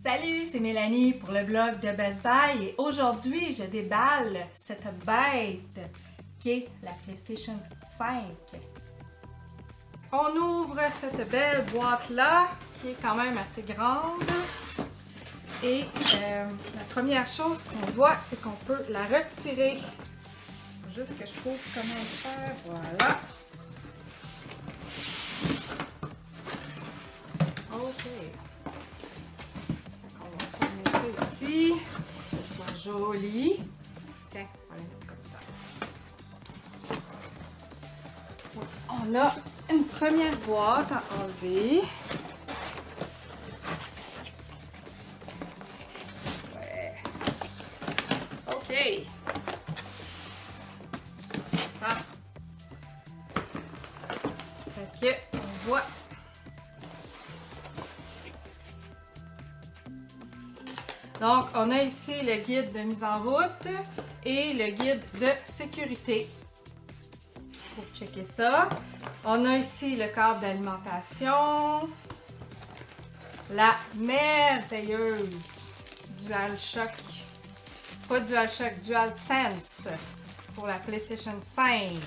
Salut, c'est Mélanie pour le blog de Best Buy et aujourd'hui je déballe cette bête qui est la PlayStation 5. On ouvre cette belle boîte là qui est quand même assez grande et la première chose qu'on voit c'est qu'on peut la retirer. Faut juste que je trouve comment le faire, voilà. Ok. Ici, que ce soit joli. Tiens, on va la mettre comme ça. On a une première boîte à enlever. Ouais. OK. Ça. Fait que, on voit. Donc, on a ici le guide de mise en route et le guide de sécurité. Pour checker ça. On a ici le câble d'alimentation. La merveilleuse DualShock. Pas DualShock, DualSense pour la PlayStation 5.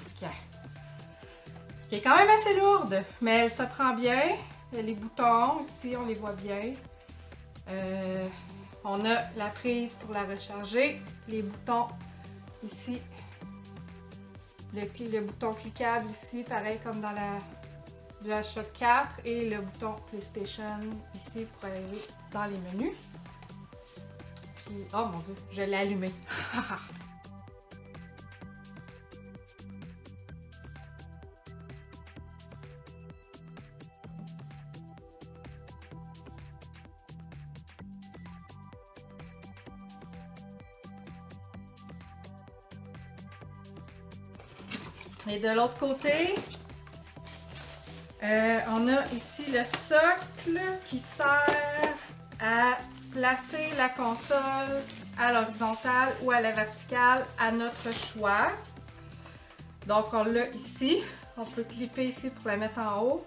Qui est quand même assez lourde, mais elle se prend bien. Les boutons, ici, on les voit bien. On a la prise pour la recharger, les boutons ici, le bouton cliquable ici, pareil comme dans la DualShock 4 et le bouton PlayStation ici pour aller dans les menus. Puis, oh mon dieu, je l'ai allumé. Et de l'autre côté, on a ici le socle qui sert à placer la console à l'horizontale ou à la verticale à notre choix. Donc on l'a ici, on peut clipper ici pour la mettre en haut.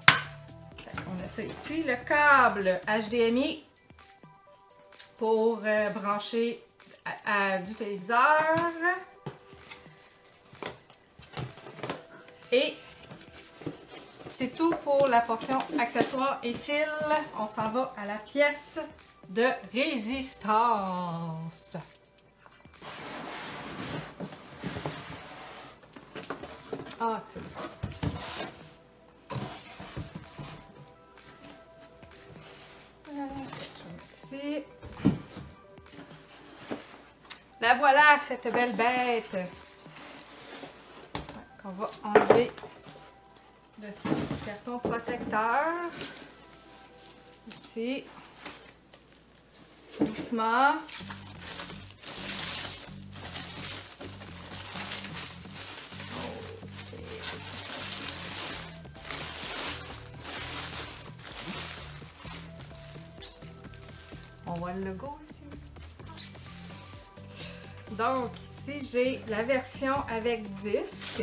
On a ça ici, le câble HDMI pour brancher du téléviseur. Et c'est tout pour la portion accessoires et fils. On s'en va à la pièce de résistance. Ah, c'est bon. Je vais mettre ici. La voilà, cette belle bête. On va enlever de ce carton protecteur. Ici. Doucement. Okay. On voit le logo ici. Donc, ici, j'ai la version avec disque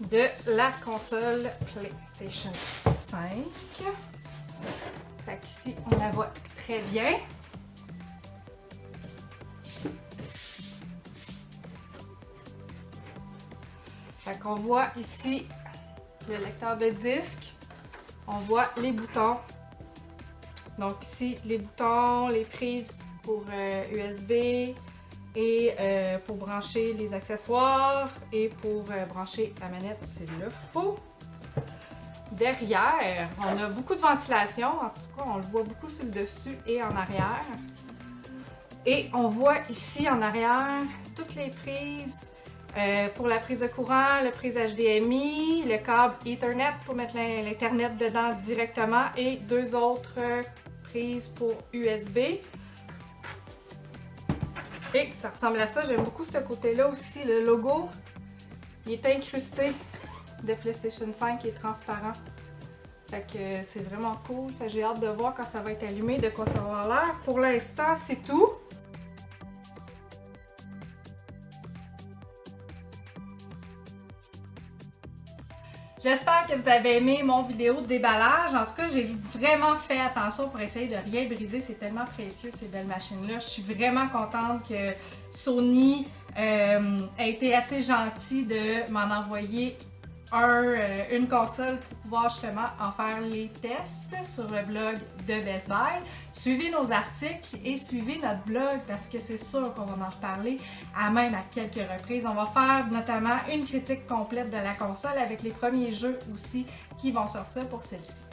de la console PlayStation 5. Fait qu'ici, on la voit très bien. Fait qu'on voit ici le lecteur de disque. On voit les boutons. Donc ici, les boutons, les prises pour USB et pour brancher les accessoires et pour brancher la manette s'il le faut. Derrière, on a beaucoup de ventilation, en tout cas on le voit beaucoup sur le dessus et en arrière. Et on voit ici en arrière toutes les prises pour la prise de courant, la prise HDMI, le câble Ethernet pour mettre l'Internet dedans directement et deux autres prises pour USB. Et ça ressemble à ça, j'aime beaucoup ce côté-là aussi, le logo, il est incrusté de PlayStation 5 qui est transparent. Fait que c'est vraiment cool, j'ai hâte de voir quand ça va être allumé, de quoi ça va avoir l'air. Pour l'instant, c'est tout. J'espère que vous avez aimé mon vidéo de déballage. En tout cas, j'ai vraiment fait attention pour essayer de rien briser. C'est tellement précieux ces belles machines-là. Je suis vraiment contente que Sony a été assez gentil de m'en envoyer une console pour pouvoir justement en faire les tests sur le blog de Best Buy. Suivez nos articles et suivez notre blog parce que c'est sûr qu'on va en reparler même à quelques reprises. On va faire notamment une critique complète de la console avec les premiers jeux aussi qui vont sortir pour celle-ci.